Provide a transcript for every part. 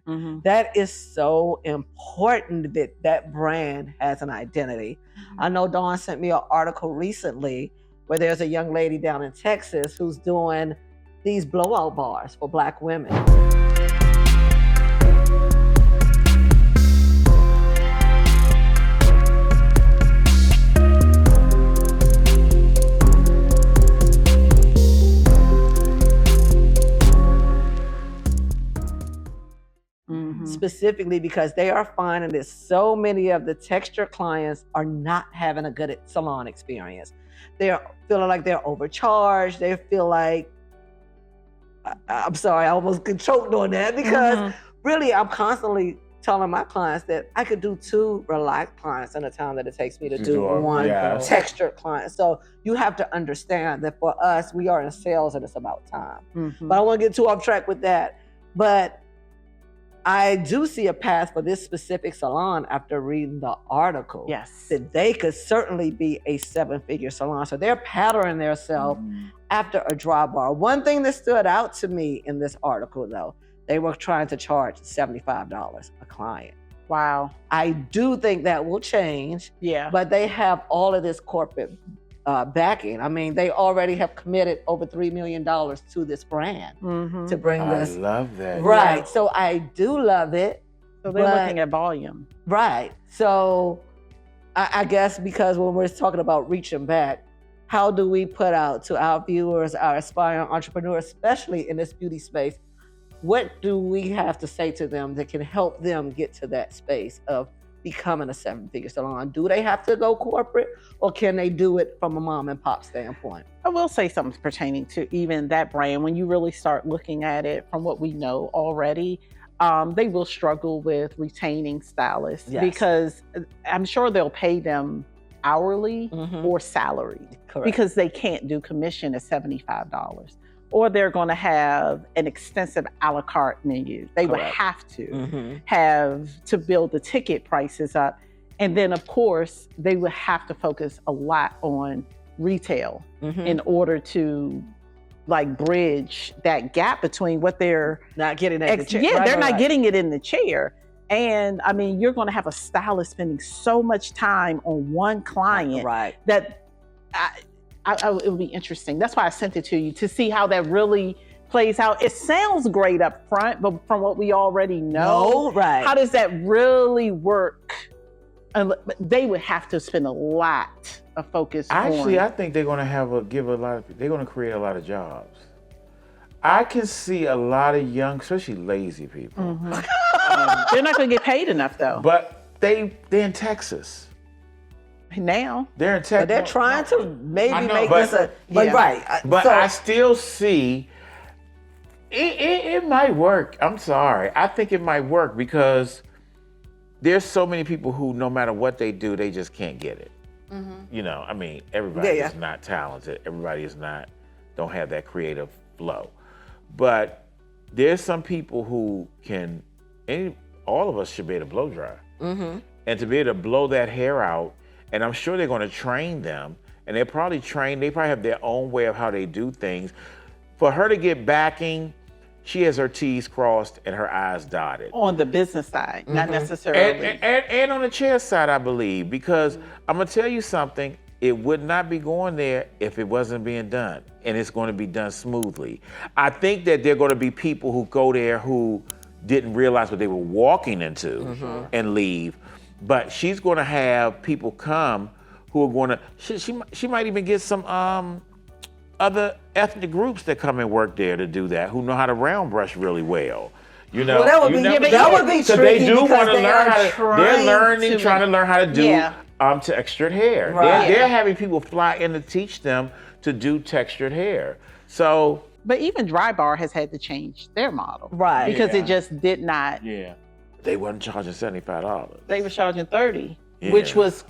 That is so important that that brand has an identity. I know Dawn sent me an article recently where there's a young lady down in Texas who's doing these blowout bars for Black women. Specifically because they are finding that so many of the texture clients are not having a good salon experience. They're feeling like they're overcharged. They feel like, I'm sorry, I almost get choked on that because really I'm constantly telling my clients that I could do 2 relaxed clients in the time that it takes me to do one texture client. So you have to understand that for us, we are in sales and it's about time. But I don't want to get too off track with that. But I do see a path for this specific salon after reading the article. Yes. That they could certainly be a 7-figure salon. So they're patterning themselves after a dry bar. One thing that stood out to me in this article, though, they were trying to charge $75 a client. Wow. I do think that will change. Yeah. But they have all of this corporate backing. I mean, they already have committed over $3 million to this brand to bring this. I love that. Right. Yeah. So I do love it. So they're looking at volume. Right. So I guess because when we're talking about reaching back, how do we put out to our viewers, our aspiring entrepreneurs, especially in this beauty space, what do we have to say to them that can help them get to that space of becoming a 7-figure salon? Do they have to go corporate or can they do it from a mom and pop standpoint? I will say something pertaining to even that brand. When you really start looking at it from what we know already, they will struggle with retaining stylists because I'm sure they'll pay them hourly or salaried. Correct. Because they can't do commission at $75. Or they're going to have an extensive a la carte menu. They would have to have to build the ticket prices up. And then, of course, they would have to focus a lot on retail in order to like bridge that gap between what they're not getting at the chair. Yeah, they're not getting it in the chair. And I mean, you're going to have a stylist spending so much time on one client that it would be interesting. That's why I sent it to you to see how that really plays out. It sounds great up front, but from what we already know, how does that really work? They would have to spend a lot of focus. Actually, I think they're going to they're going to create a lot of jobs. I can see a lot of young, especially lazy people. They're not going to get paid enough though. But they're in Texas. Now they're in Texas. But they're trying to maybe make this a But I still see it might work. I'm sorry. I think it might work because there's so many people who, no matter what they do, they just can't get it. You know, I mean, everybody is not talented. Everybody is not, don't have that creative flow. But there's some people who can, all of us should be able to blow dry. And to be able to blow that hair out, and I'm sure they're going to train them, and they probably have their own way of how they do things. For her to get backing, she has her T's crossed and her I's dotted. On the business side, not necessarily. And on the chair side, I believe, because I'm going to tell you something, it would not be going there if it wasn't being done, and it's going to be done smoothly. I think that there are going to be people who go there who didn't realize what they were walking into and leave. But she's going to have people come who are going to, she might even get some other ethnic groups that come and work there to do that, who know how to round brush really well. You know, that would be so tricky. They do want to learn how to, they're trying to learn how to do textured hair. They're having people fly in to teach them to do textured hair. So, but even Dry Bar has had to change their model, because it just did not. They wasn't charging $75. They were charging $30, which was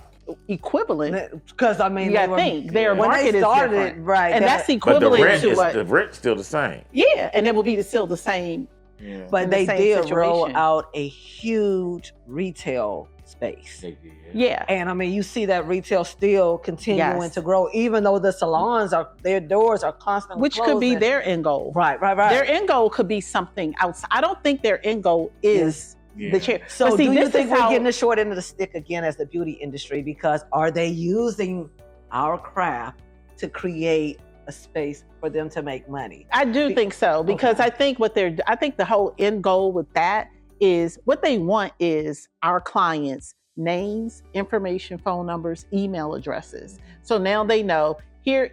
equivalent. Because I mean, their market is different, and that's equivalent to what the rent's still the same. Yeah, and it will be still the same Yeah. But they did roll out a huge retail space. They did. Yeah. And I mean, you see that retail still continuing to grow, even though the salons their doors are constantly Which closing. could be their end goal. Right. Their end goal could be something outside. I don't think their end goal is the chair. So do you think we're getting the short end of the stick again as the beauty industry? Because are they using our craft to create a space for them to make money? I do think so, because I think I think the whole end goal with that is what they want is our clients' names, information, phone numbers, email addresses. So now they know you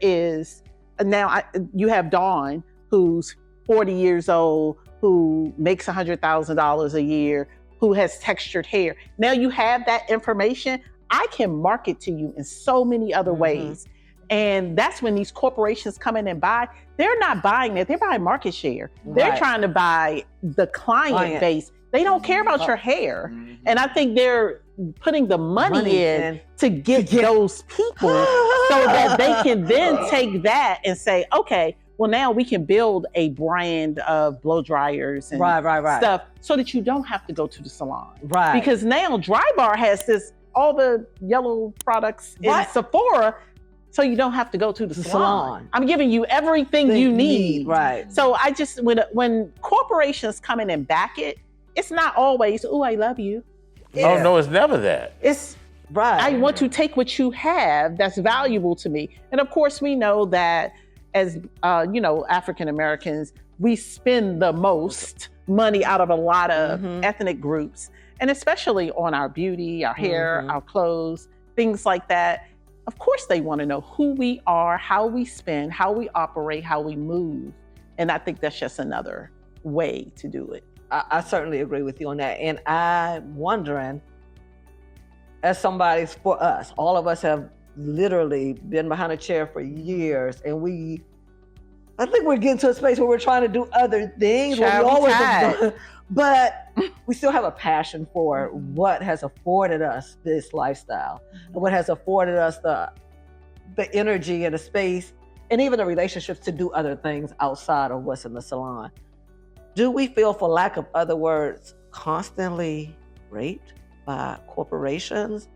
have Dawn, who's 40 years old, who makes $100,000 a year, who has textured hair. Now you have that information. I can market to you in so many other ways. And that's when these corporations come in and buy. They're not buying that. They're buying market share. They're trying to buy the client base. They don't care about your hair. And I think they're putting the money in to get those people so that they can then take that and say, okay, well, now we can build a brand of blow dryers and stuff so that you don't have to go to the salon. Right. Because now Dry Bar has all the yellow products in Sephora, so you don't have to go to the salon. I'm giving you everything you need. Right. So I just, when corporations come in and back it, it's not always, oh, I love you. Oh, no, it's never that. It's, I want to take what you have that's valuable to me. And of course, we know that as, African Americans, we spend the most money out of a lot of ethnic groups, and especially on our beauty, our hair, our clothes, things like that. Of course, they want to know who we are, how we spend, how we operate, how we move. And I think that's just another way to do it. I certainly agree with you on that. And I'm wondering, as somebody, for us, all of us have literally been behind a chair for years, and I think we're getting to a space where we're trying to do other things. But we still have a passion for what has afforded us this lifestyle, and what has afforded us the energy and the space, and even the relationships to do other things outside of what's in the salon. Do we feel, for lack of other words, constantly raped by corporations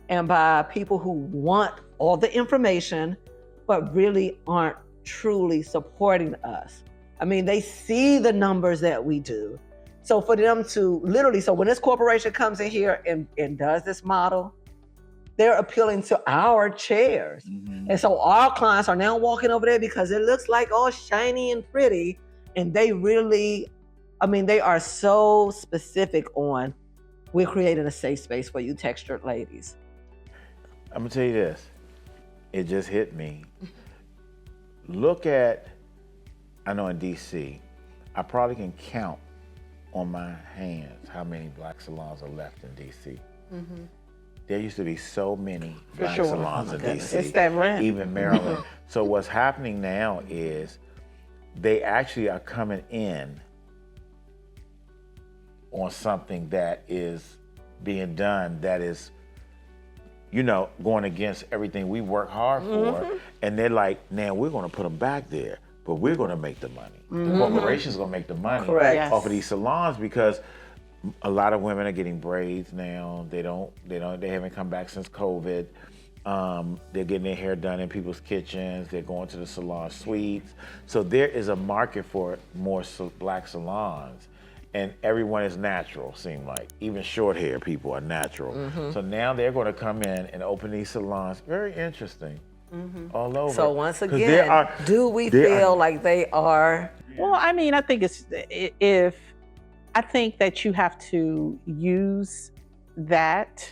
and by people who want all the information, but really aren't truly supporting us? I mean, they see the numbers that we do. So for them to literally, so when this corporation comes in here and does this model, they're appealing to our chairs. And so our clients are now walking over there because it looks like all shiny and pretty. And they really, they are so specific on, we're creating a safe space for you textured ladies. I'm gonna tell you this, it just hit me. Look at, I know in DC, I probably can count on my hands how many black salons are left in DC. There used to be so many black salons in DC. It's that rent. Even Maryland. So what's happening now is they actually are coming in on something that is being done that is, going against everything we work hard for. And they're like, now we're gonna put them back there, but we're gonna make the money. The corporation's gonna make the money off of these salons, because a lot of women are getting braids now. They haven't come back since COVID. They're getting their hair done in people's kitchens. They're going to the salon suites. So there is a market for more black salons, and everyone is natural, seem like. Even short hair people are natural. So now they're going to come in and open these salons. Very interesting. All over. So once again, do we feel like they are? Well, I think I think that you have to use that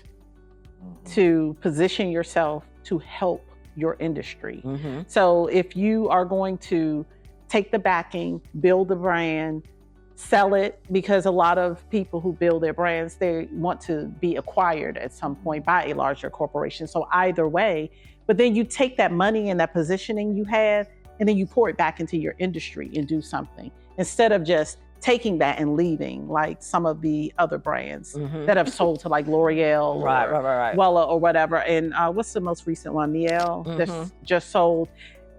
to position yourself to help your industry. So if you are going to take the backing, build the brand, sell it, because a lot of people who build their brands, they want to be acquired at some point by a larger corporation. So either way, but then you take that money and that positioning you had, and then you pour it back into your industry and do something, instead of just taking that and leaving, like some of the other brands that have sold to, like L'Oreal or Wella or whatever. And what's the most recent one? Miele that's just sold.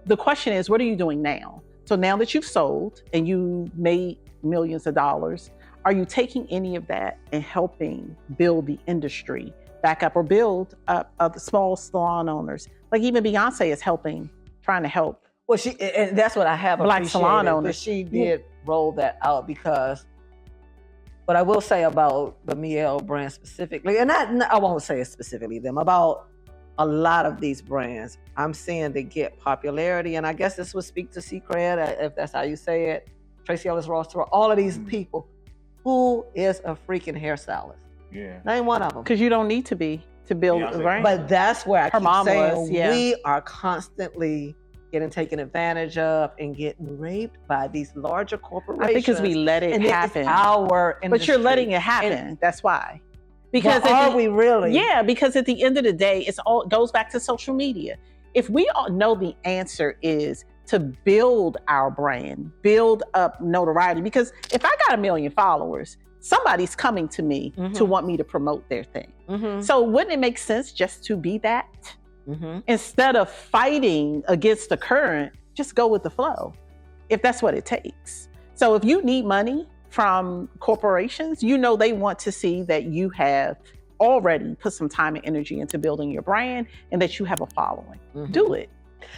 The question is, what are you doing now? So now that you've sold and you made millions of dollars. Are you taking any of that and helping build the industry back up or build up the small salon owners? Like even Beyonce is trying to help. Well, and that's what I have Black salon owners. But she did roll that out because, but I will say about the Miel brand specifically, and I won't say it specifically them, about a lot of these brands, I'm seeing they get popularity, and I guess this would speak to C-Cred, if that's how you say it, Tracee Ellis Ross, all of these people. Who is a freaking hairstylist? Yeah. Name one of them. Because you don't need to be to build a brand. But that's where I keep saying yeah. we are constantly getting taken advantage of and getting raped by these larger corporations. I think because we let it happen. It's our industry. But you're letting it happen. That's why. Because are we really? Yeah, because at the end of the day, it goes back to social media. If we all know the answer is to build our brand, build up notoriety, because if I got 1 million followers, somebody's coming to me to want me to promote their thing. So wouldn't it make sense just to be that? Instead of fighting against the current, just go with the flow, if that's what it takes. So if you need money from corporations, you know they want to see that you have already put some time and energy into building your brand and that you have a following. Do it.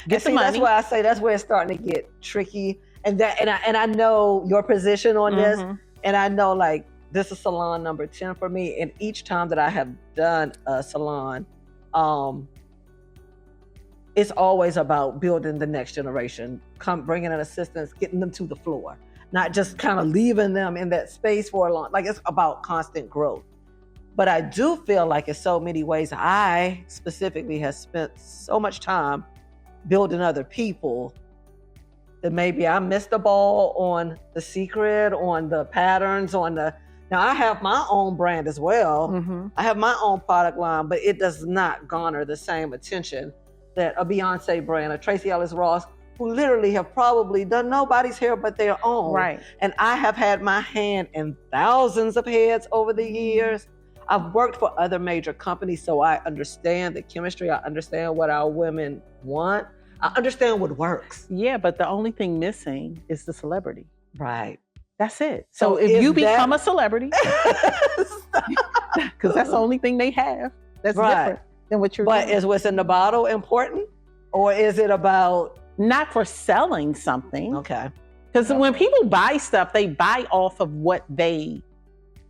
Get the money. That's why I say that's where it's starting to get tricky. And I know your position on this, and I know like this is salon number 10 for me. And each time that I have done a salon, it's always about building the next generation, bringing in assistants, getting them to the floor, not just kind of leaving them in that space for a long. Like it's about constant growth. But I do feel like in so many ways, I specifically have spent so much time building other people that maybe I missed the ball on the secret, on the patterns, now I have my own brand as well. I have my own product line, but it does not garner the same attention that a Beyonce brand, a Tracee Ellis Ross, who literally have probably done nobody's hair but their own. Right. And I have had my hand in thousands of heads over the years. I've worked for other major companies, so I understand the chemistry. I understand what our women want. I understand what works. Yeah, but the only thing missing is the celebrity. Right. That's it. So if you become a celebrity, because that's the only thing they have that's different than what you're doing. But is what's in the bottle important? Or is it about... Not for selling something. Okay. Because when people buy stuff, they buy off of what they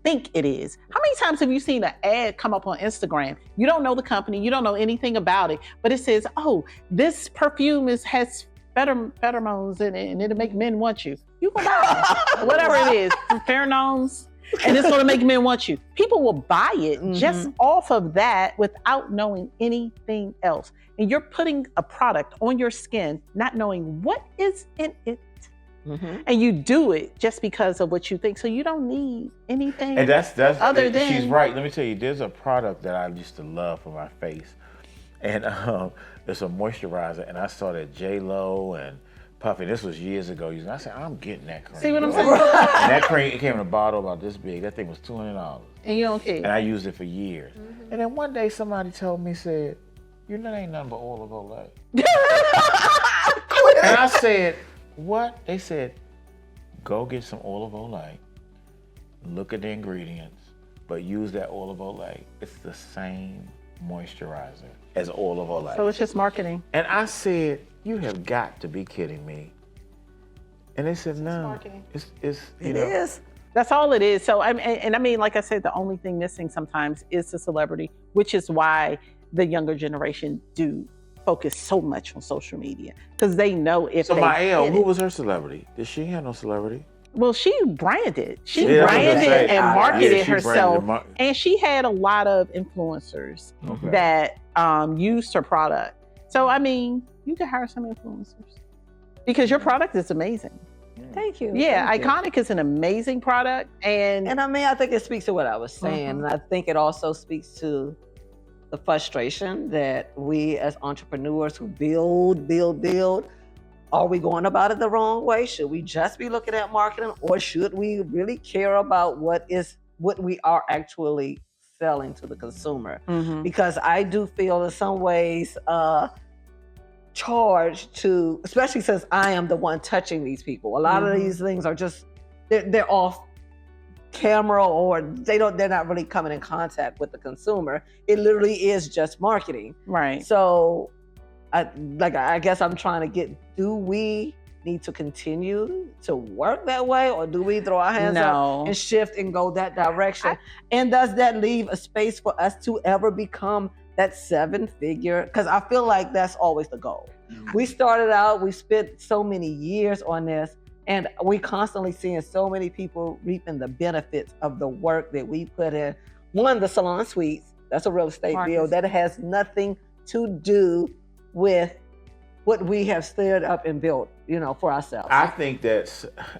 think it is. How many times have you seen an ad come up on Instagram? You don't know the company, you don't know anything about it, but it says, oh, this perfume has pheromones in it and it'll make men want you. You can buy it. Whatever it is, pheromones, and it's going to make men want you. People will buy it just off of that without knowing anything else. And you're putting a product on your skin, not knowing what is in it. And you do it just because of what you think. So you don't need anything. And that's other than... She's right. Let me tell you, there's a product that I used to love for my face. And it's a moisturizer. And I saw that J-Lo and Puffy, this was years ago, using. I said, I'm getting that cream. See what I'm saying? And that cream, it came in a bottle about this big. That thing was $200. And you don't care. And I used it for years. And then one day somebody told me, said, you know, that ain't nothing but olive oil. And I said, what? They said, go get some olive oil, look at the ingredients, but use that olive oil. It's the same moisturizer as olive oil. So it's just marketing. And I said, you have got to be kidding me. And they said, no, it's it is. That's all it is. So I mean, like I said, the only thing missing sometimes is the celebrity, which is why the younger generation do focus so much on social media, because they know if so Mael, who was her celebrity? Did she have no celebrity? Well, she branded. She branded and marketed herself. And she had a lot of influencers that used her product. So, I mean, you can hire some influencers because your product is amazing. Thank you. Yeah, Iconic is an amazing product. And I mean, I think it speaks to what I was saying. And I think it also speaks to the frustration that we as entrepreneurs who build, are we going about it the wrong way? Should we just be looking at marketing, or should we really care about what we are actually selling to the consumer? Because I do feel in some ways charged to, especially since I am the one touching these people. A lot of these things are just they're off camera, or they're not really coming in contact with the consumer. It literally is just marketing. Right. So I guess I'm trying to get, do we need to continue to work that way, or do we throw our hands up and shift and go that direction? And does that leave a space for us to ever become that 7-figure? Because I feel like that's always the goal. We started out, we spent so many years on this, and we constantly seeing so many people reaping the benefits of the work that we put in. One, the salon suites, that's a real estate deal that has nothing to do with what we have stood up and built, for ourselves. I think I'm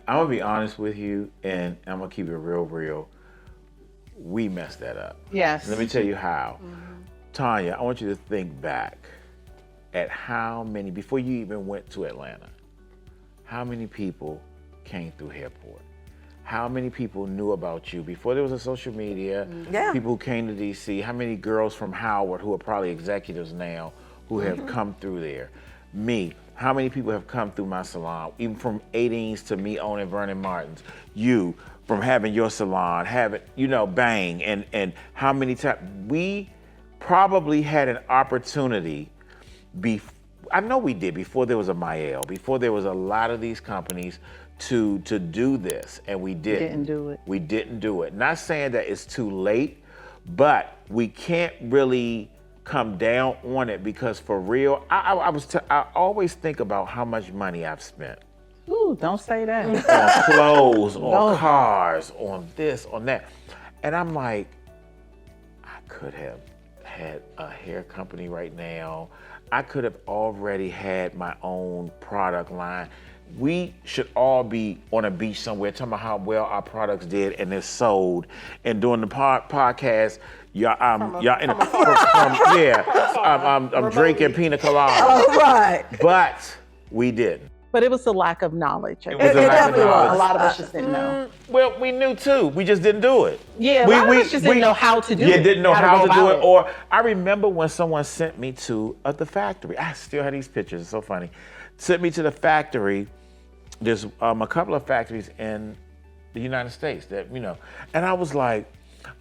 gonna be honest with you, and I'm gonna keep it real. We messed that up. Yes. Let me tell you how. Tanya, I want you to think back at how many, before you even went to Atlanta, how many people came through Airport? How many people knew about you before there was a social media? People who came to DC, how many girls from Howard who are probably executives now who have come through there? Me, how many people have come through my salon, even from 18s to me owning Vernon Martin's? You, from having your salon, having, Bang, and how many times? We probably had an opportunity, I know we did, before there was a Mael, before there was a lot of these companies to do this, and we didn't. We didn't do it. Not saying that it's too late, but we can't really come down on it, because for real, I always think about how much money I've spent. Ooh, don't say that. On clothes, on cars, on this, on that. And I'm like, I could have had a hair company right now. I could have already had my own product line. We should all be on a beach somewhere talking about how well our products did and it's sold. And during the podcast, I'm drinking pina colada. All right. But we didn't. But it was a lack of knowledge. It was a lack of knowledge. A lot of us just didn't know. Well, we knew too. We just didn't do it. Yeah, a lot of us just didn't know how to do it. You didn't know how to do it. Or I remember when someone sent me to the factory. I still have these pictures. It's so funny. Sent me to the factory. There's a couple of factories in the United States that, and I was like,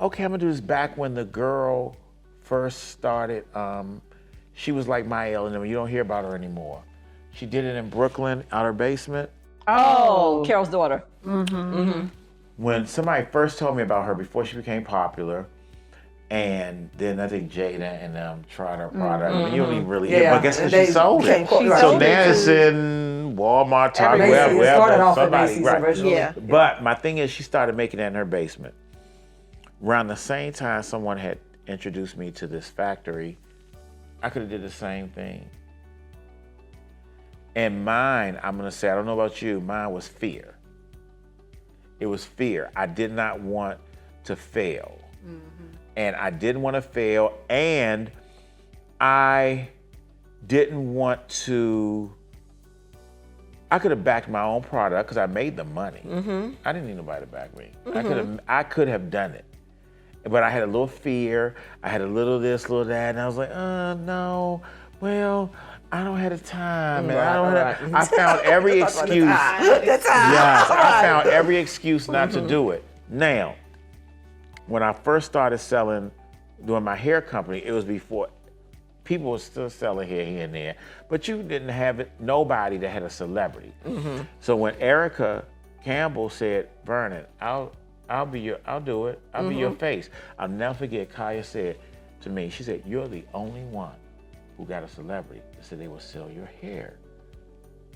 okay, I'm gonna do this. Back when the girl first started, she was like Mael, and you don't hear about her anymore. She did it in Brooklyn, out her basement. Oh, Carol's daughter. When somebody first told me about her before she became popular, and then I think Jada and them tried her product. I mean, you don't even really hear, but guess what? She sold it. So now it's in Walmart, Target, wherever. Started off at Macy's originally. Yeah. But my thing is, she started making it in her basement. Around the same time someone had introduced me to this factory, I could have did the same thing. And mine, I'm gonna say, I don't know about you, mine was fear. It was fear. I did not want to fail. And I didn't want to fail, and I didn't want to, I could have backed my own product because I made the money. I didn't need nobody to back me. I could have done it. But I had a little fear, I had a little this, little that, and I was like, no, well, I don't have the time. And I found every excuse. I found every excuse not to do it. Now, when I first started doing my hair company, it was before people were still selling hair here and there, but you didn't have nobody that had a celebrity. So when Erica Campbell said, Vernon, I'll do it. I'll be your face. I'll never forget, Kaya said to me, she said, you're the only one who got a celebrity that said they will sell your hair.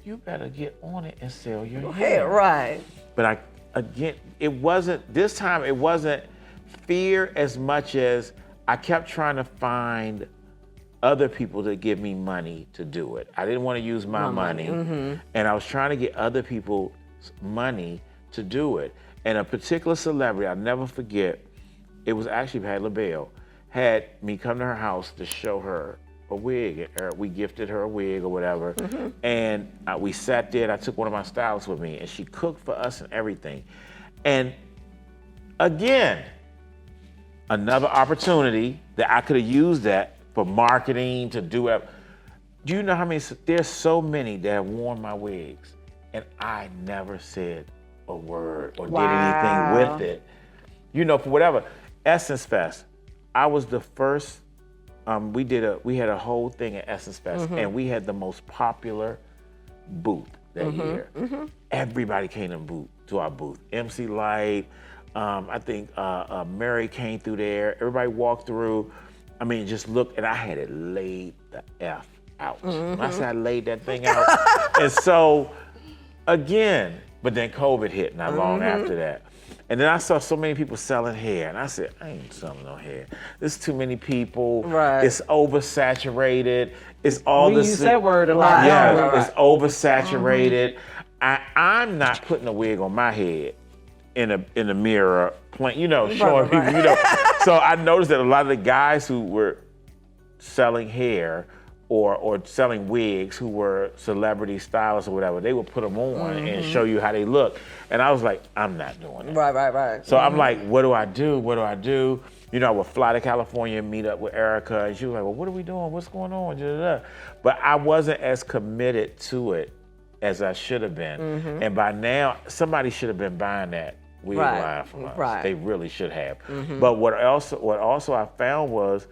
You better get on it and sell your hair. Right. But this time it wasn't fear as much as I kept trying to find other people to give me money to do it. I didn't want to use my money. And I was trying to get other people's money to do it. And a particular celebrity, I'll never forget, it was actually Patti LaBelle, had me come to her house to show her a wig. We gifted her a wig or whatever. And we sat there, and I took one of my stylists with me, and she cooked for us and everything. And again, another opportunity that I could have used that for marketing, to do it. Do you know how many, there's so many that have worn my wigs, and I never said a word or did anything with it. You know, for whatever. Essence Fest, I was the first, we had a whole thing at Essence Fest, and we had the most popular booth that year. Everybody came to our booth. MC Light, I think Mary came through there. Everybody walked through. I mean, just look, and I had it laid the F out. When I said I laid that thing out. And so, again, but then COVID hit not long after that. And then I saw so many people selling hair, and I said, I ain't selling no hair. There's too many people. Right. It's oversaturated. It's all we use that word a lot. Yeah, it's oversaturated. I'm not putting a wig on my head in a mirror, showing people, So I noticed that a lot of the guys who were selling hair or selling wigs, who were celebrity stylists or whatever, they would put them on and show you how they look. And I was like, I'm not doing that. Right. So I'm like, what do I do? What do I do? You know, I would fly to California and meet up with Erica, and she was like, well, what are we doing? What's going on? But I wasn't as committed to it as I should have been. And by now, somebody should have been buying that wig line from us. Right. They really should have. But what also I found was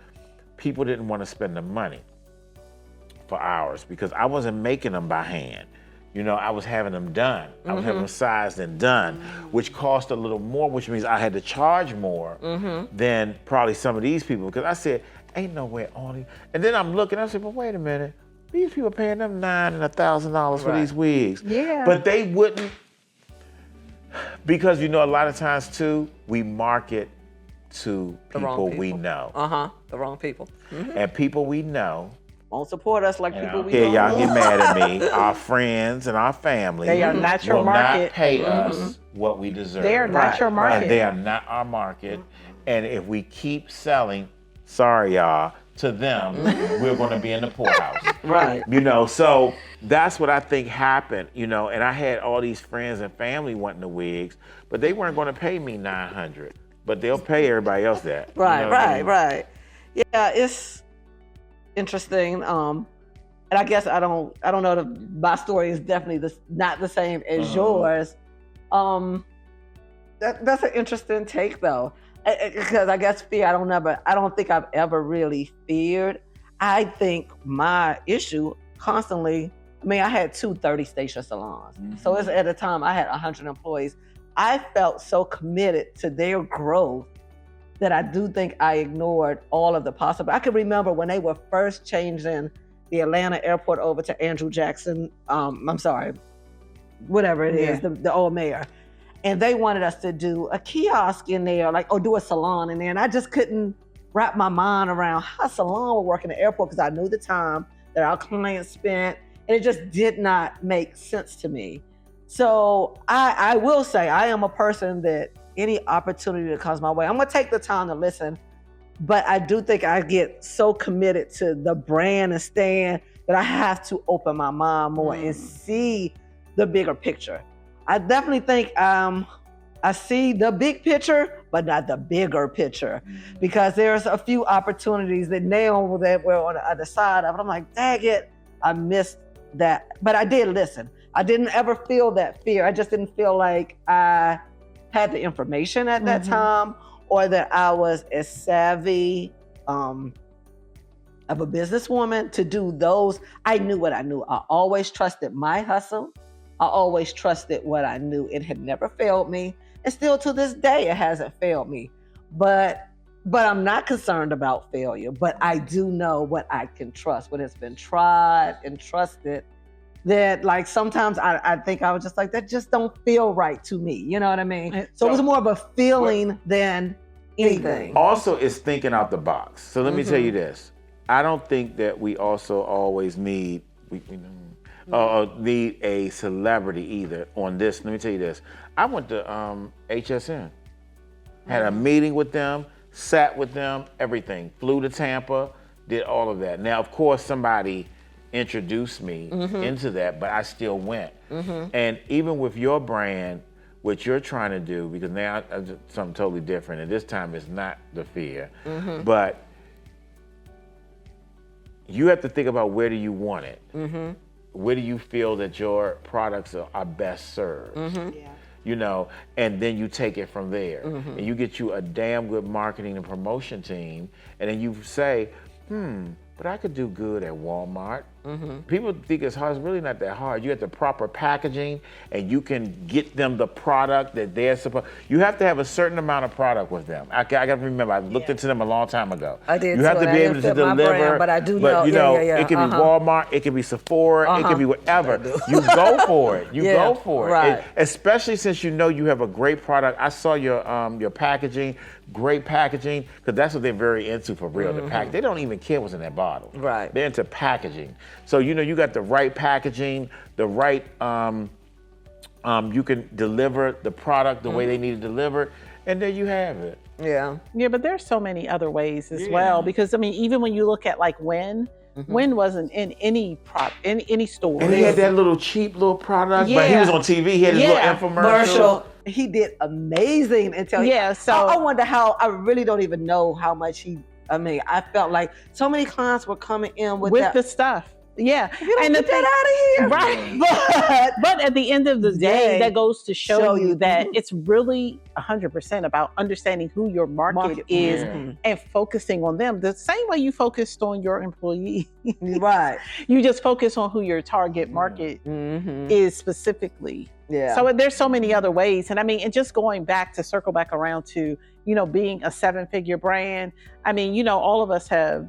people didn't want to spend the money for hours because I wasn't making them by hand. You know, I was having them done. I was having them sized and done, which cost a little more, which means I had to charge more than probably some of these people. Because I said, ain't no way only. And then I'm looking, I said, but wait a minute. These people paying them $9,000 and $1,000 for these wigs. Yeah. But they wouldn't, because, you know, a lot of times too, we market to people we know. The wrong people. And people we know Won't support us like people we don't. don't Y'all get mad at me. Our friends and our family They are not your will market. not pay us what we deserve. They are not your market. And they are not our market. And if we keep selling, sorry y'all, to them, we're going to be in the poorhouse. Right. You know, so that's what I think happened, you know, and I had all these friends and family wanting the wigs, but they weren't going to pay me $900, but they'll pay everybody else that. Right, you know what I mean? right. Yeah, it's interesting. And I guess I don't know. My story is definitely not the same as yours. That's an interesting take, though, because I guess fear. I don't think I've ever really feared. I think my issue constantly. I mean, I had 2 30-station salons, so it's at a time I had 100 employees. I felt so committed to their growth that I do think I ignored all of the possible. I can remember when they were first changing the Atlanta airport over to Andrew Jackson, whatever it is, the old mayor. And they wanted us to do a kiosk in there, or do a salon in there. And I just couldn't wrap my mind around how a salon would work in the airport because I knew the time that our clients spent, and it just did not make sense to me. So I will say I am a person that any opportunity that comes my way, I'm gonna take the time to listen. But I do think I get so committed to the brand and stand that I have to open my mind more and see the bigger picture. I definitely think I see the big picture, but not the bigger picture, because there's a few opportunities that now that we're on the other side of it. I'm like, dang it, I missed that. But I did listen. I didn't ever feel that fear. I just didn't feel like I had the information at that time, or that I was as savvy of a businesswoman to do those. I knew what I knew. I always trusted my hustle. I always trusted what I knew. It had never failed me. And still to this day, it hasn't failed me. But I'm not concerned about failure. But I do know what I can trust, what has been tried and trusted. That, like, sometimes I think I was just like, that just don't feel right to me. You know what I mean? So it was more of a feeling than anything. Also, it's thinking out the box. So let me tell you this. I don't think that we also always need a celebrity either on this. Let me tell you this. I went to HSN, had a meeting with them, sat with them, everything. Flew to Tampa, did all of that. Now, of course, somebody introduced me into that, but I still went. And even with your brand, what you're trying to do, because now it's something totally different, and this time it's not the fear, but you have to think about, where do you want it? Where do you feel that your products are best served? and then you take it from there. And you get you a damn good marketing and promotion team, and then you say, but I could do good at Walmart. People think it's hard. It's really not that hard. You get the proper packaging, and you can get them the product that they're supposed. You have to have a certain amount of product with them. I got to remember. I looked into them a long time ago. I did. You have to be able to deliver. Brand, but I do know. It can be Walmart. It can be Sephora. It can be whatever. You go for it. You go for it. Right. Especially since you have a great product. I saw your packaging. Great packaging, because that's what they're very into for real. The pack, they don't even care what's in that bottle. Right. They're into packaging. So you got the right packaging, the right. You can deliver the product the way they need to deliver it, and there you have it. Yeah. Yeah, but there's so many other ways as well. Because even when you look at like Wynn wasn't in any store. And he had that little cheap little product, but he was on TV. He had his little infomercial. He did amazing until so I wonder how. I really don't even know how much I felt like so many clients were coming in with the stuff. Yeah, and get that out of here, right? But at the end of the day, that goes to show you that it's really 100% about understanding who your market is and focusing on them the same way you focused on your employee. Right. You just focus on who your target market is specifically. Yeah. So there's so many other ways, and just going back to circle back around to being a 7-figure brand. All of us have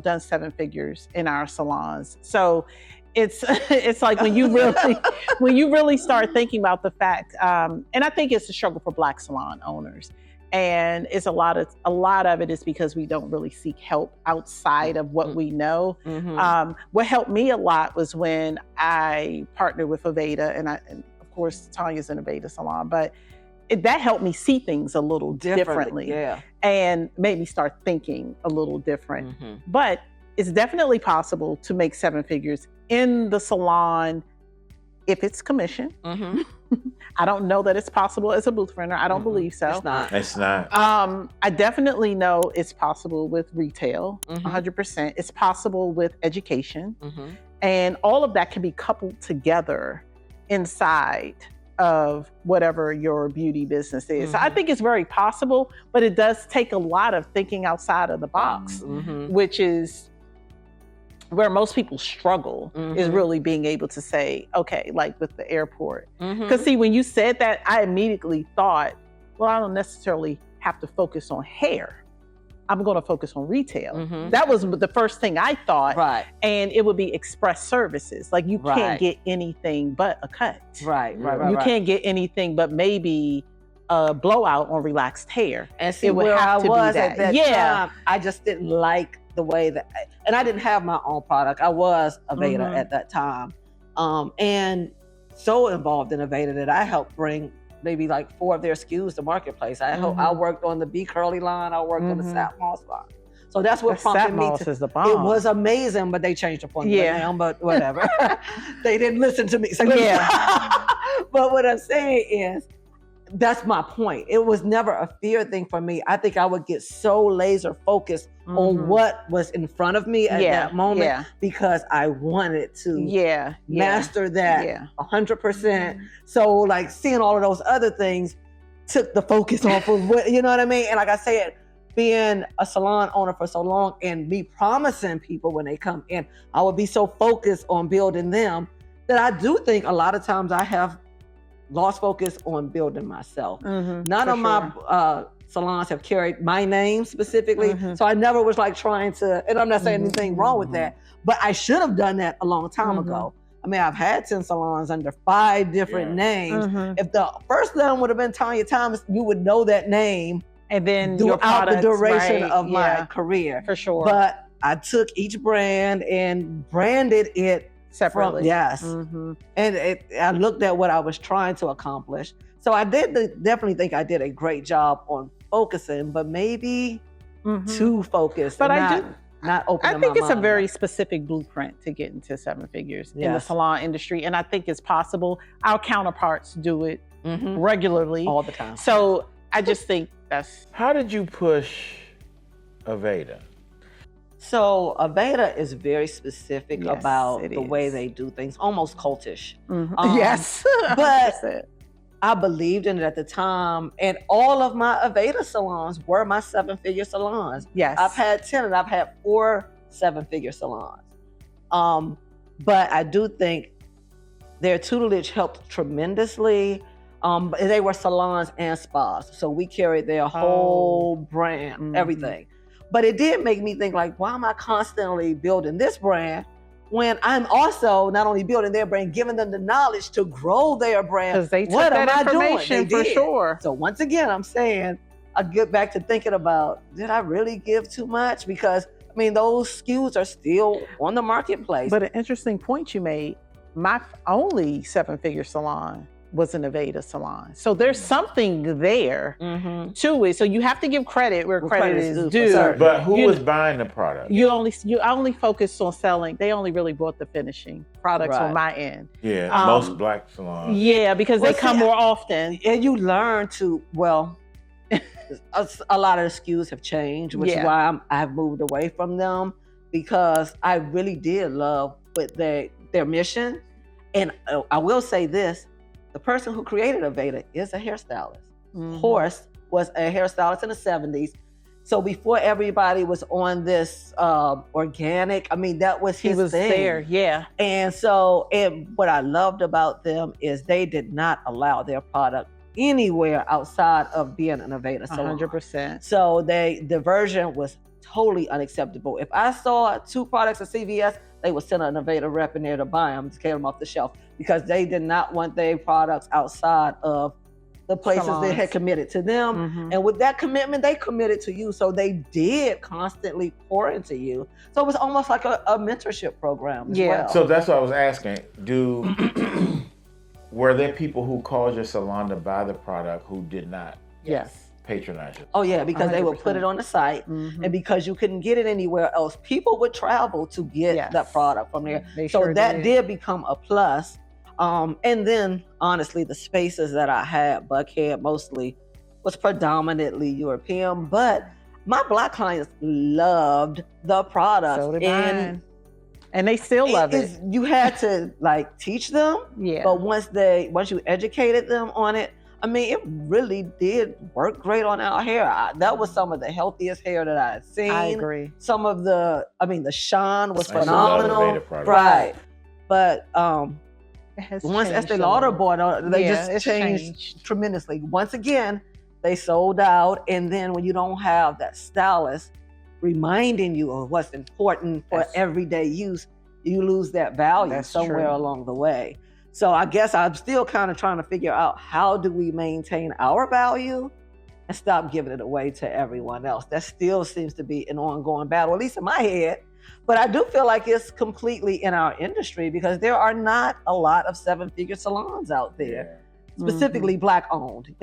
done 7 figures in our salons. So it's like when you really start thinking about the fact, and I think it's a struggle for Black salon owners, and it's a lot of it is because we don't really seek help outside of what we know. What helped me a lot was when I partnered with Aveda, and of course Tanya's in Aveda salon, but that helped me see things a little differently and made me start thinking a little different. But it's definitely possible to make 7 figures in the salon if it's commission. I don't know that it's possible as a booth renter. I don't believe so. It's not. I definitely know it's possible with retail, 100%. It's possible with education. And all of that can be coupled together inside of whatever your beauty business is. So I think it's very possible, but it does take a lot of thinking outside of the box, which is where most people struggle, is really being able to say, okay, like with the airport. Because see, when you said that, I immediately thought, well, I don't necessarily have to focus on hair. I'm going to focus on retail. That was the first thing I thought. Right. And it would be express services. Like you can't get anything but a cut. Right. You can't get anything but maybe a blowout on relaxed hair. And see, where I was at that time, I just didn't like the way that, and I didn't have my own product. I was Aveda at that time. And so involved in Aveda that I helped bring maybe like 4 of their SKUs to marketplace. I worked on the B Curly line. I worked on the Sap Moss line. So that's what prompted me to. Is the bomb. It was amazing, but they changed the formula now. But whatever, they didn't listen to me. So but what I'm saying is, that's my point. It was never a fear thing for me. I think I would get so laser focused on what was in front of me at that moment because I wanted to master that 100%. So like seeing all of those other things took the focus off of what, you know what I mean? And like I said, being a salon owner for so long and me promising people when they come in, I would be so focused on building them that I do think a lot of times I have lost focus on building myself. None of my salons have carried my name specifically. So I never was like trying to, and I'm not saying anything wrong with that, but I should have done that a long time ago. I mean, I've had 10 salons under 5 different names. If the first one would have been Tanya Tymus, you would know that name and then throughout the duration of my career. For sure. But I took each brand and branded it separately. And I looked at what I was trying to accomplish. So I definitely think I did a great job on focusing, but maybe too focused. But not opening I think my it's a mind very up. specific blueprint to get into 7 figures in the salon industry. And I think it's possible. Our counterparts do it regularly. All the time. So I just think that's... How did you push Aveda? So Aveda is very specific about the way they do things, almost cultish. Yes. But I believed in it at the time, and all of my Aretha salons were my 7-figure salons. Yes. I've had 10 and I've had 4 7-figure salons. But I do think their tutelage helped tremendously. They were salons and spas. So we carried their whole brand, everything. But it did make me think like, why am I constantly building this brand when I'm also not only building their brand, giving them the knowledge to grow their brand? Because they took that information for sure. So once again, I'm saying, I get back to thinking about, did I really give too much? Because I mean, those SKUs are still on the marketplace. But an interesting point you made, my only 7-figure salon was an Aretha salon. So there's something there to it. So you have to give credit where credit is due. But who was buying the product? You only focused on selling. They only really bought the finishing products on my end. Yeah, most black salons. Yeah, because they come more often. And you learn to, a lot of the SKUs have changed, which is why I've moved away from them, because I really did love their mission. And I will say this, the person who created Aretha is a hairstylist. Horace was a hairstylist in the 70s. So before everybody was on this organic, I mean, that was his thing. There, yeah. And so what I loved about them is they did not allow their product anywhere outside of being an Aretha salon. 100%. So the diversion was totally unacceptable. If I saw 2 products at CVS, they would send an Aretha rep in there to buy them, to get them off the shelf, because they did not want their products outside of the places that had committed to them. And with that commitment, they committed to you. So they did constantly pour into you. So it was almost like a mentorship program as well. So that's what I was asking. Were there people who called your salon to buy the product who did not patronize it? Oh yeah, because 100%. They would put it on the site, and because you couldn't get it anywhere else, people would travel to get that product from there. So that did become a plus. And then honestly, the spaces that I had, Buckhead mostly, was predominantly European, but my black clients loved the product. So did mine. And they still love it. You had to like teach them, but once you educated them on it, I mean, it really did work great on our hair. That was some of the healthiest hair that I had seen. I agree. Some of the shine was phenomenal. Right. But once Estee Lauder bought it, they just changed tremendously. Once again, they sold out. And then when you don't have that stylist reminding you of what's important for everyday use, you lose that value somewhere along the way. So I guess I'm still kind of trying to figure out, how do we maintain our value and stop giving it away to everyone else? That still seems to be an ongoing battle, at least in my head. But I do feel like it's completely in our industry, because there are not a lot of 7-figure salons out there, specifically Black owned,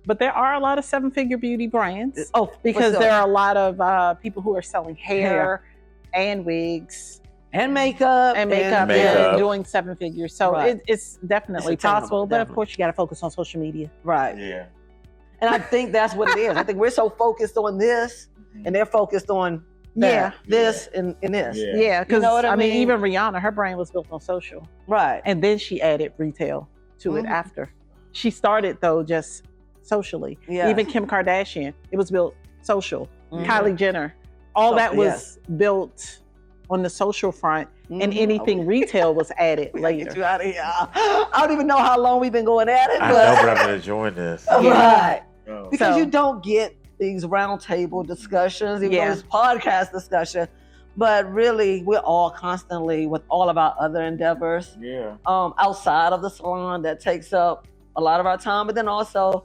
But there are a lot of 7-figure beauty brands. Because there are a lot of people who are selling hair and wigs. And makeup. And doing 7 figures. So it's definitely possible. But of course, you got to focus on social media. Right. Yeah. And I think that's what it is. I think we're so focused on this, and they're focused on this and this. Yeah, because I mean, even Rihanna, her brand was built on social. Right. And then she added retail to it after. She started, though, just socially. Yeah. Even Kim Kardashian, it was built social. Kylie Jenner, all that was built on the social front, and anything retail was added later. Get you out of here. I don't even know how long we've been going at it. I know, but I'm enjoying this. Right. Because you don't get these roundtable discussions, even though it's podcast discussion. But really, we're all constantly, with all of our other endeavors, outside of the salon, that takes up a lot of our time. But then also,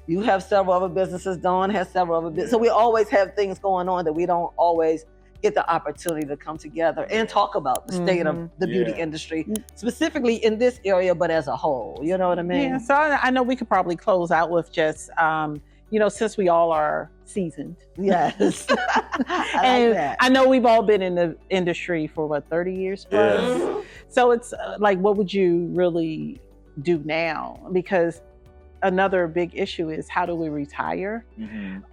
you have several other businesses, Dawn has several other businesses. So we always have things going on that we don't always get the opportunity to come together and talk about the state of the beauty industry, specifically in this area, but as a whole. You know what I mean? Yeah, so I know we could probably close out with just, since we all are seasoned. Yes. I know we've all been in the industry for 30 years plus. Yes. So it's what would you really do now? Because another big issue is, how do we retire?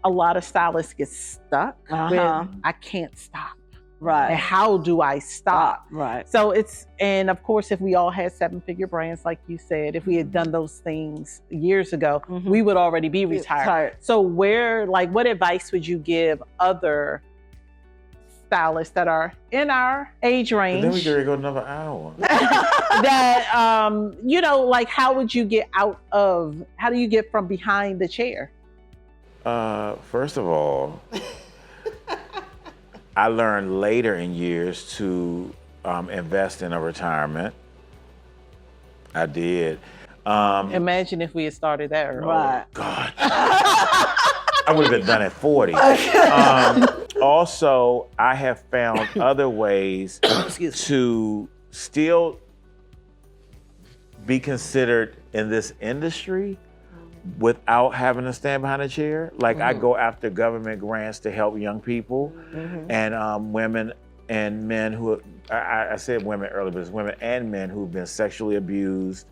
A lot of stylists get stuck with, I can't stop. Right. And how do I stop? Right. So and of course, if we all had 7-figure brands, like you said, if we had done those things years ago, we would already be retired. So what advice would you give other stylists that are in our age range? But then we gotta go another hour. That, how would you get how do you get from behind the chair? First of all, I learned later in years to invest in a retirement. I did. Imagine if we had started that early. Right. God. I would have done it at 40. Also, I have found other ways to still be considered in this industry without having to stand behind a chair. Like I go after government grants to help young people and women and men who, I said women earlier, but it's women and men who've been sexually abused,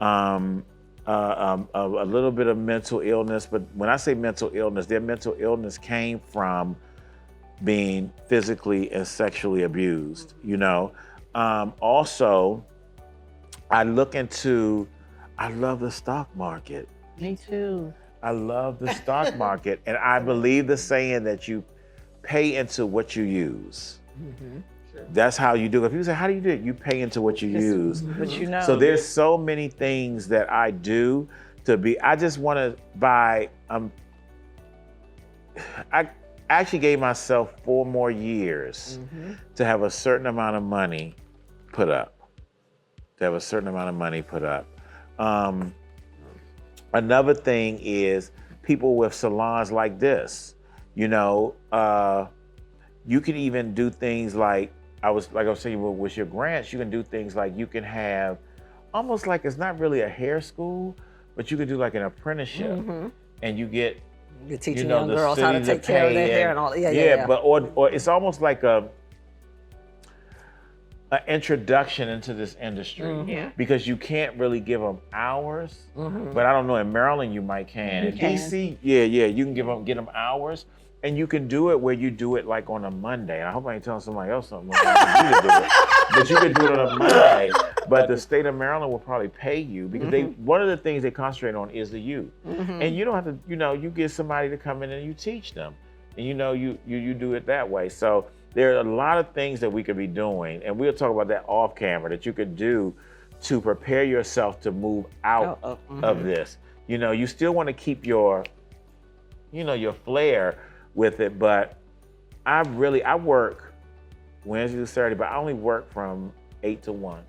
a little bit of mental illness. But when I say mental illness, their mental illness came from being physically and sexually abused, Also, I love the stock market. Me too. I love the stock market. And I believe the saying that you pay into what you use. Sure. That's how you do it. If you say, how do you do it? You pay into what you use. But So there's so many things that I do I just want to buy, I actually gave myself 4 more years to have a certain amount of money put up. Another thing is people with salons like this, you can even do things like I was saying with your grants, you can do things like you can have almost like it's not really a hair school, but you could do like an apprenticeship and you're teaching young girls how to take care of their hair and all that. Yeah. But or it's almost like an introduction into this industry because you can't really give them hours, but I don't know, in Maryland you might can. In DC, you can get them hours, and you can do it where you do it like on a Monday. And I hope I ain't telling somebody else something like that, but you can do it on a Monday. But the state of Maryland will probably pay you because one of the things they concentrate on is the youth, and you don't have to, you get somebody to come in and you teach them, and you do it that way. So there are a lot of things that we could be doing, and we'll talk about that off camera, that you could do to prepare yourself to move out of this. You still want to keep your flair with it, but I work Wednesday to Saturday, but I only work from 8 to 1.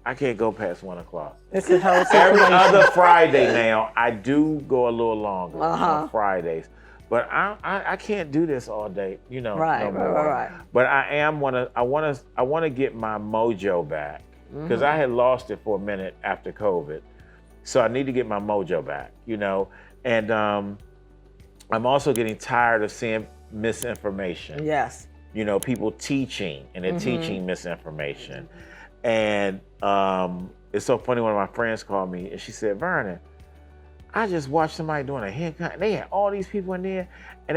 I can't go past 1 o'clock. It's a whole Every other Friday now, I do go a little longer on Fridays. But I can't do this all day, Right. But I want to get my mojo back because I had lost it for a minute after COVID, so I need to get my mojo back, And I'm also getting tired of seeing misinformation. Yes. People teaching and they're teaching misinformation, and it's so funny. One of my friends called me and she said, "Vernon, I just watched somebody doing a haircut. They had all these people in there, and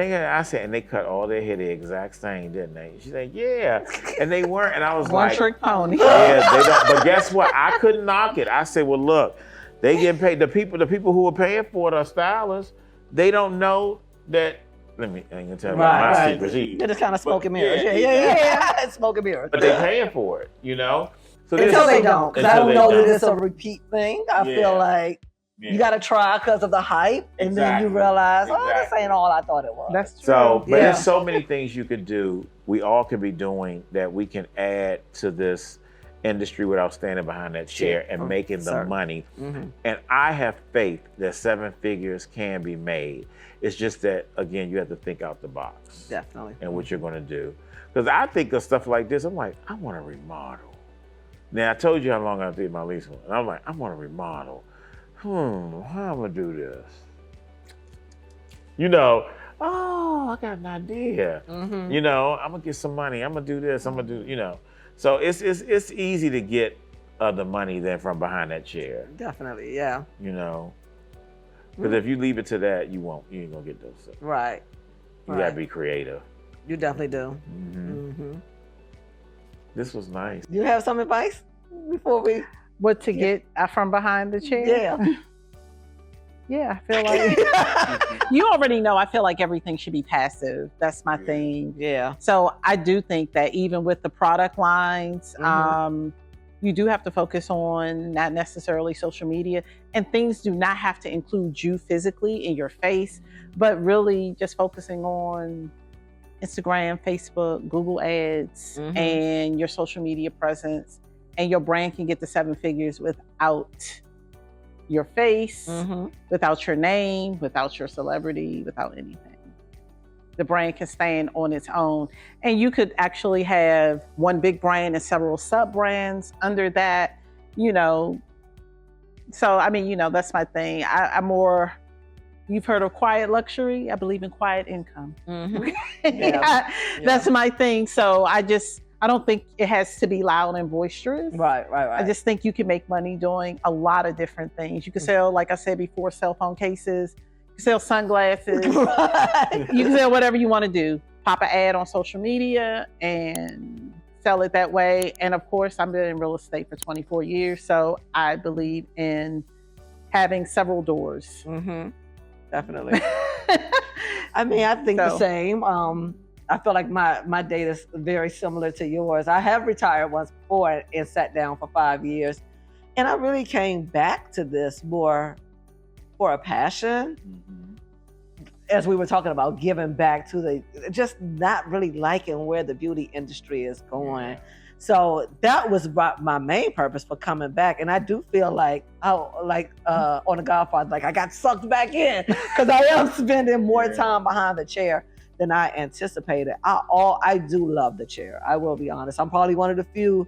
they cut all their hair the exact same, didn't they?" She said, "Yeah," and they weren't. And I was One trick pony. Yeah, they don't. But guess what? I couldn't knock it. I said, "Well, look, they get paid. The people who are paying for it are stylists. They don't know that." I ain't gonna tell you my secrets. They're just kind of smoke and mirrors. Yeah. Smoke and mirrors. But they're paying for it, So until they don't, because I don't know that it's a repeat thing. I feel like. Yeah. You got to try because of the hype, and then you realize, this ain't all I thought it was. That's true. So, but there's so many things you could do, we all could be doing, that we can add to this industry without standing behind that chair and making the money. And I have faith that 7 figures can be made. It's just that, again, you have to think out the box. Definitely. And what you're going to do. Because I think of stuff like this, I'm like, I want to remodel. Now, I told you how long I did my lease one. And I'm like, I want to remodel. How am I gonna do this? I got an idea. I'm gonna get some money. I'm gonna do this. I'm gonna do, So it's easy to get other money than from behind that chair. Definitely, yeah. Because if you leave it to that, you ain't gonna get those stuff. Right. You gotta be creative. You definitely do. This was nice. You have some advice before we? What to get from behind the chair? Yeah. Yeah, I feel like you already know. I feel like everything should be passive. That's my thing. Yeah. So I do think that even with the product lines, you do have to focus on not necessarily social media, and things do not have to include you physically in your face, but really just focusing on Instagram, Facebook, Google Ads, and your social media presence, and your brand can get to 7 figures without your face, without your name, without your celebrity, without anything. The brand can stand on its own, and you could actually have one big brand and several sub brands under that, you know. So, I mean, you know, that's my thing. I'm more, you've heard of quiet luxury. I believe in quiet income. That's my thing. So I don't think it has to be loud and boisterous. Right. I just think you can make money doing a lot of different things. You can sell, like I said before, cell phone cases. You can sell sunglasses. You can sell whatever you want to do. Pop an ad on social media and sell it that way. And of course, I've been in real estate for 24 years. So I believe in having several doors. Definitely. I mean, I think the same. I feel like my data is very similar to yours. I have retired once before and sat down for 5 years. And I really came back to this more for a passion. As we were talking about giving back to just not really liking where the beauty industry is going. So that was my main purpose for coming back. And I do feel like, on The Godfather, like I got sucked back in because I am spending more time behind the chair than I anticipated. I do love the chair. I will be honest. I'm probably one of the few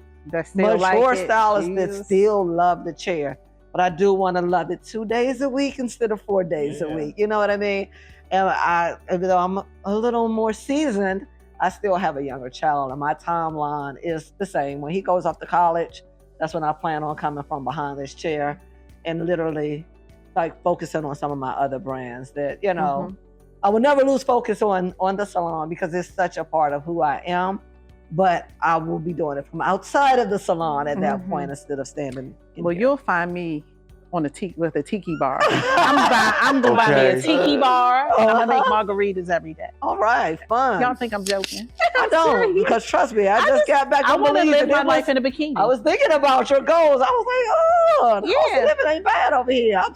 mature stylists that still love the chair. But I do want to love it 2 days a week instead of 4 days a week. You know what I mean? And even though I'm a little more seasoned, I still have a younger child, and my timeline is the same. When he goes off to college, that's when I plan on coming from behind this chair and literally like focusing on some of my other brands that, you know, I will never lose focus on the salon because it's such a part of who I am, but I will be doing it from outside of the salon at that point instead of standing in Well, there. You'll find me on with a tiki bar. I'm going to buy me a tiki bar, and I'm going to make margaritas every day. All right, fun. Y'all think I'm joking? I don't, because trust me, I just got back. I want to live my life in a bikini. I was thinking about your goals. I was like, the cost of living ain't bad over here. I'm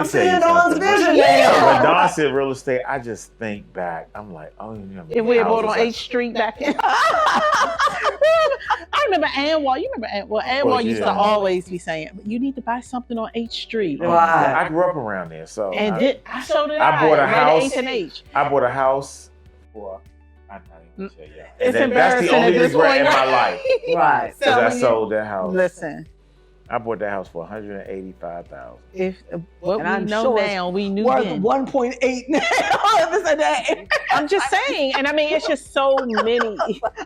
seeing Dawn's vision now. When Dawn said real estate, I just think back. I'm like, oh, you know. If we had bought on H Street back in. I remember Anwar. You remember Anwar? Anwar used to always be saying, you need to buy something on H Street. Wow. I grew up around there, so. And so did I bought a house. H and H. I bought a house for. I'm not even gonna say It's that's embarrassing the only at this regret point. in my life. Right. Because I sold that house. Listen. I bought that house for $185,000. If what and we know now, we knew worth then. 1.8 now. If it's a day. I'm just saying, and I mean, it's just so many.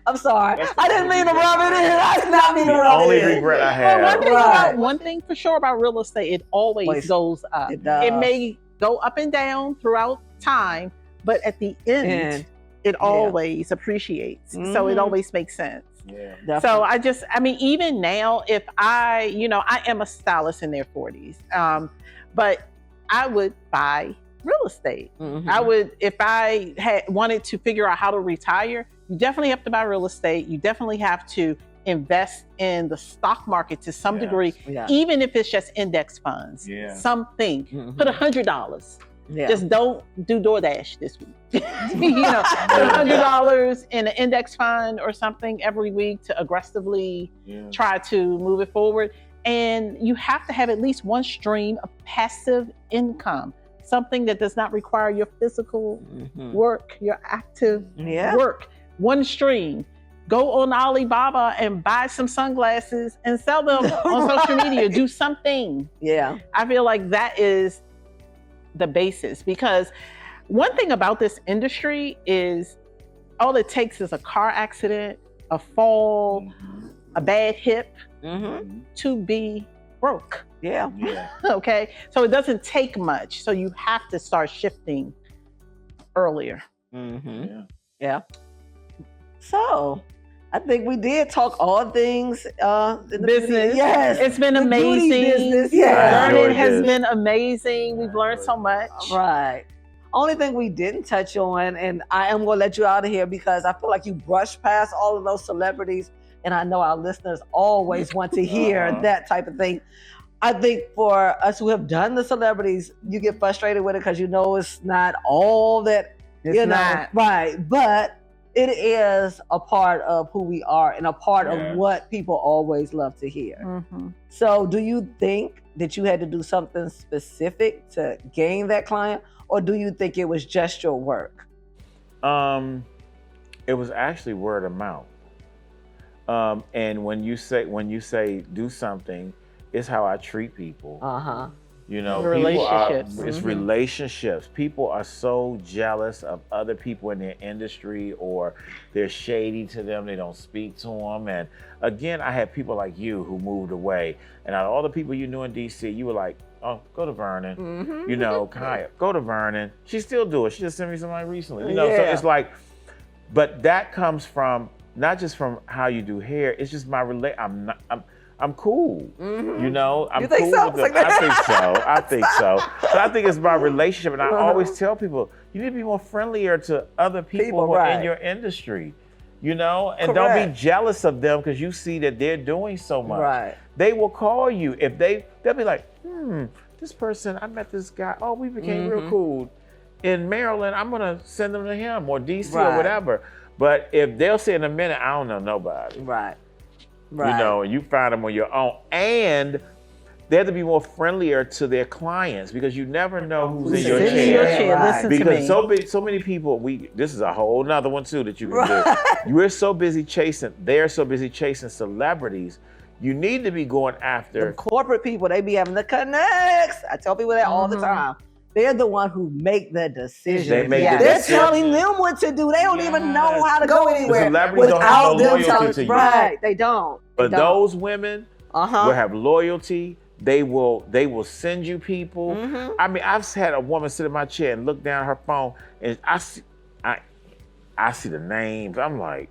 I'm sorry. I didn't mean to rub it in. I did not mean to rub it in. The only regret I have. Well, one thing for sure about real estate, it always goes up. It does. It may go up and down throughout time, but at the end, it always appreciates. So it always makes sense. Yeah. Definitely. So I mean, even now, if I am a stylist in their 40s, but I would buy real estate. I would, if I had wanted to figure out how to retire, you definitely have to buy real estate. You definitely have to invest in the stock market to some degree, even if it's just index funds, something, put $100. Just don't do DoorDash this week. Put $100 in an index fund or something every week to aggressively try to move it forward. And you have to have at least one stream of passive income, something that does not require your physical work, your active work. One stream. Go on Alibaba and buy some sunglasses and sell them on social media. Do something. Yeah. I feel like that is the basis, because one thing about this industry is all it takes is a car accident, a fall, a bad hip to be broke. Yeah. Okay. So it doesn't take much. So you have to start shifting earlier. Yeah. So, I think we did talk all things business. Yes, it's been amazing. Business. Yeah, Vernon has been amazing. We've learned so much. Right. Only thing we didn't touch on, and I am going to let you out of here because I feel like you brushed past all of those celebrities, and I know our listeners always want to hear that type of thing. I think for us who have done the celebrities, you get frustrated with it because you know it's not all that, it's not. Right. But it is a part of who we are and a part of what people always love to hear. Mm-hmm. So do you think that you had to do something specific to gain that client, or do you think it was just your work? It was actually word of mouth. And when you say do something, it's how I treat people. You know, it's relationships. People are so jealous of other people in their industry, or they're shady to them. They don't speak to them. And again, I had people like you who moved away. And out of all the people you knew in DC, you were like, oh, go to Vernon. You know, Kaya, go to Vernon. She still do it. She just sent me somebody recently. You know, so it's like, but that comes from not just from how you do hair. It's just my I'm cool, you know. I'm cool with them. I think so. So I think it's my relationship, and I always tell people you need to be more friendlier to other people who are in your industry, you know, and don't be jealous of them because you see that they're doing so much. Right. They will call you if they'll be like, this person, I met this guy. Oh, we became real cool in Maryland. I'm gonna send them to him or DC or whatever. But if they'll say in a minute, I don't know nobody. Right. You know, and you find them on your own. And they have to be more friendlier to their clients because you never know who's in your chair. Listen because to me. so many people, this is a whole nother one too that you can do. They're so busy chasing celebrities. You need to be going after the corporate people. They be having the connects. I tell people that all the time. They're the one who make the decision. They're telling them what to do. They don't even know how to go anywhere. The celebrities don't have no loyalty to you. Right, they don't. But those women will have loyalty. They will send you people. I mean, I've had a woman sit in my chair and look down at her phone, and I see the names. I'm like,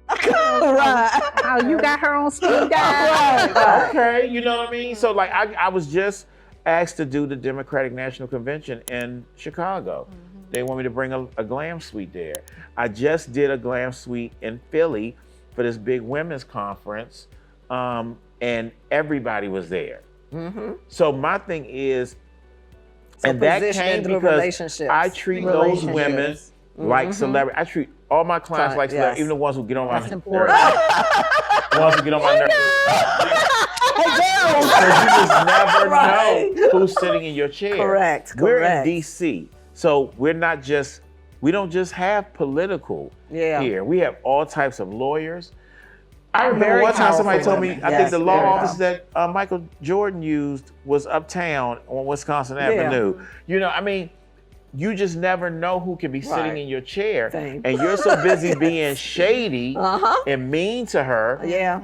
oh, you got her on speed dial. Okay, you know what I mean? So like, I was just asked to do the Democratic National Convention in Chicago. They want me to bring a glam suite there. I just did a glam suite in Philly for this big women's conference, and everybody was there. So my thing is, and that came because I treat those women like celebrities. I treat all my clients like celebrities, even the ones who get on my nerves. The ones who get on my nerves. Because you just never know who's sitting in your chair. Correct. We're in DC, so we don't just have political here. We have all types of lawyers. I remember one time somebody told me, I think the law office that Michael Jordan used was uptown on Wisconsin Avenue. You know, I mean, you just never know who can be sitting in your chair. And you're so busy being shady and mean to her.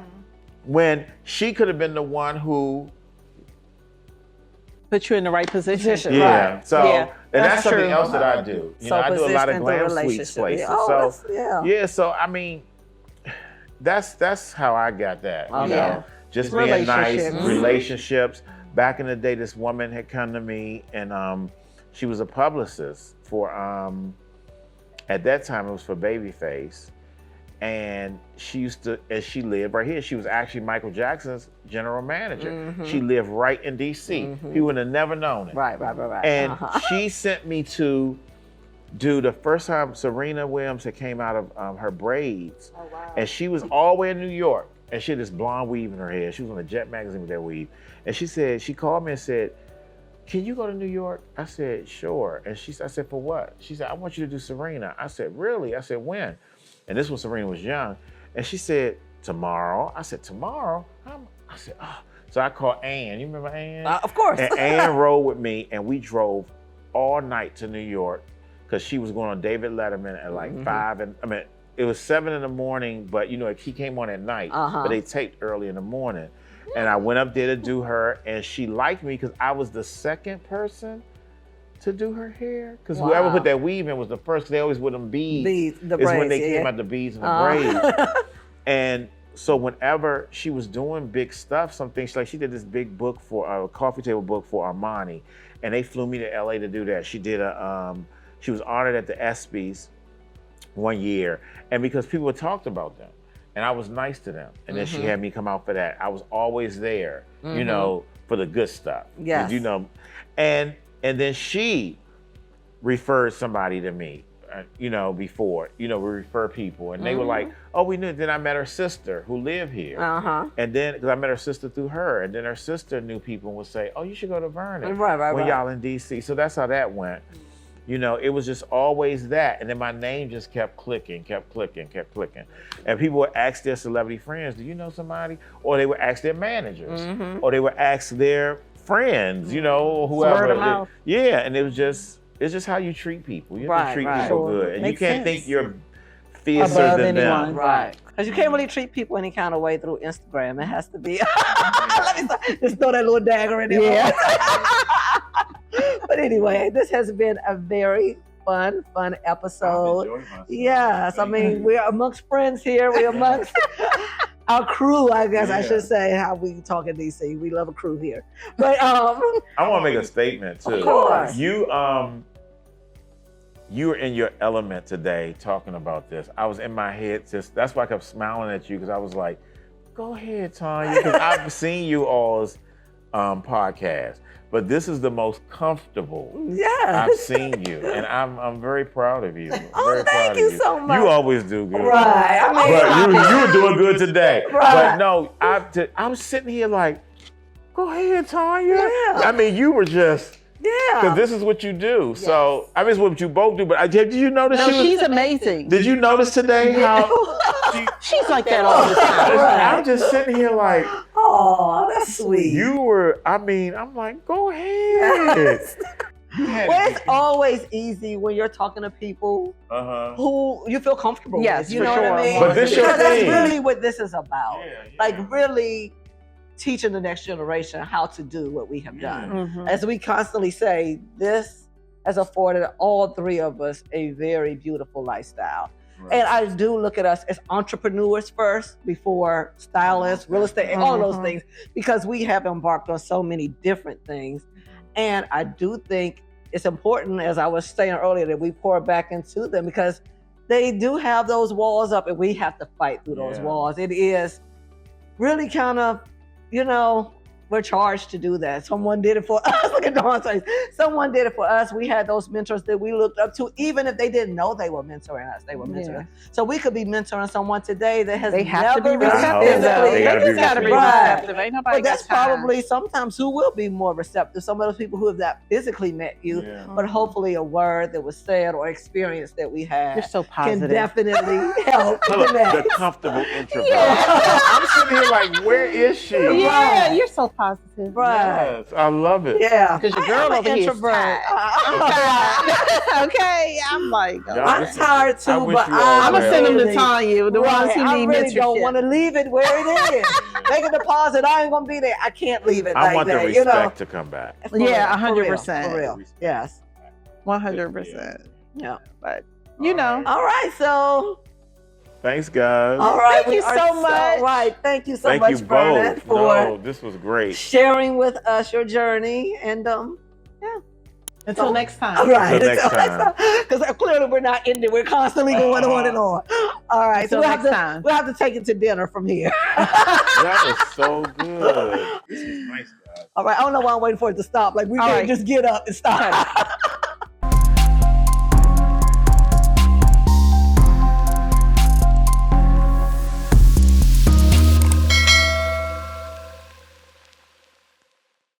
When she could have been the one who put you in the right position. And that's something else that I do. You know, I do a lot of glam suites places. So I mean, that's how I got that. You know, just being nice, relationships. Back in the day, this woman had come to me, and she was a publicist for at that time it was for Babyface. And she lived right here. She was actually Michael Jackson's general manager. She lived right in DC. He would have never known it. Right. And she sent me to do the first time Serena Williams had came out of her braids. Oh, wow. And she was all the way in New York. And she had this blonde weave in her hair. She was on the Jet magazine with that weave. And she called me and said, can you go to New York? I said, sure. And I said, for what? She said, I want you to do Serena. I said, really? I said, when? And this was Serena was young. And she said, tomorrow. I said, tomorrow? I said, oh. So I called Ann. You remember Ann? Of course. And Ann rode with me, and we drove all night to New York because she was going on David Letterman at like 5. And I mean, it was 7 in the morning, but you know, he came on at night, but they taped early in the morning. And I went up there to do her, and she liked me because I was the second person to do her hair because whoever put that weave in was the first. They always with them beads. The braids, when they came out the beads and the braids. And so whenever she was doing big stuff, some things she did this big book for a coffee table book for Armani, and they flew me to LA to do that. She did she was honored at the ESPYs one year, and because people had talked about them, and I was nice to them, and then she had me come out for that. I was always there, you know, for the good stuff. Yes. You know, and then she referred somebody to me, you know, before, you know, we refer people, and they were like, oh, we knew. Then I met her sister who lived here. And then, because I met her sister through her, and then her sister knew people and would say, oh, you should go to Vernon when y'all in DC. So that's how that went. You know, it was just always that. And then my name just kept clicking. And people would ask their celebrity friends, do you know somebody? Or they would ask their managers, or they would ask their friends, you know, whoever. Word of mouth. Yeah, and it's just how you treat people. You have to treat people good. And Makes you can't sense. think you're fiercer Above than anyone. them. Right. Because you can't really treat people any kind of way through Instagram. It has to be, let me just throw that little dagger in there. Yeah. But anyway, this has been a very fun episode. Yes, I mean, we're amongst friends here. We're amongst our crew, I guess I should say, how we talk in DC. We love a crew here. But I want to make a statement too. Of course. You were in your element today talking about this. I was in my head, that's why I kept smiling at you, because I was like, go ahead, Tanya, because I've seen you all's podcast, but this is the most comfortable I've seen you, and I'm very proud of you. Thank you so much. You always do good. Right. I mean, but you were doing good today. Right. But no, I'm sitting here like, go ahead, Tanya. Yeah. I mean, you were just... Because this is what you do. Yes. So, I mean, it's what you both do. But did you notice she's amazing. Did you notice today how... She's like that all the time. I'm just sitting here like... Oh, that's sweet. You were... I mean, I'm like, go ahead. Well, it's always easy when you're talking to people who you feel comfortable with. You know what I mean? But this your thing. That's really what this is about. Yeah. Like, really teaching the next generation how to do what we have done. As we constantly say, this has afforded all three of us a very beautiful lifestyle. Right. And I do look at us as entrepreneurs first, before stylists, real estate, and all of those things, because we have embarked on so many different things. And I do think it's important, as I was saying earlier, that we pour back into them, because they do have those walls up and we have to fight through those walls. It is really kind of, you know, we're charged to do that. Someone did it for us. Look at Dawn's face. Someone did it for us. We had those mentors that we looked up to, even if they didn't know they were mentoring us. They were mentoring us. So we could be mentoring someone today that has have never to be receptive. They just got to be receptive. Ain't nobody but that's probably sometimes who will be more receptive. Some of those people who have not physically met you, but hopefully a word that was said or experience that we had. You're so positive. Can definitely help. The comfortable introvert. I'm sitting here like, where is she? Yeah, you're so positive. Right. Yes, I love it. Yeah. Because your girl over here is tired. I'm tired. Okay. I'm like, I'm tired too, but I'm going to send them to Tanya, the ones who need mentorship. I really don't want to leave it where it is. Make a deposit. I ain't going to be there. I can't leave it I like that. want the respect to come back. Yeah, 100%. For real. Yes. 100%. Yeah. But, you know. All right. So... Thanks, guys. All right. Thank you so much. All right. Thank you so much, Vernon, for this was great. Sharing with us your journey. And until next time. All right. Until next time. Because clearly we're not ending. We're constantly going on and on. All right. Until next time. We'll have to take it to dinner from here. That was so good. This was nice, guys. All right. I don't know why I'm waiting for it to stop. Like, we can't just get up and stop.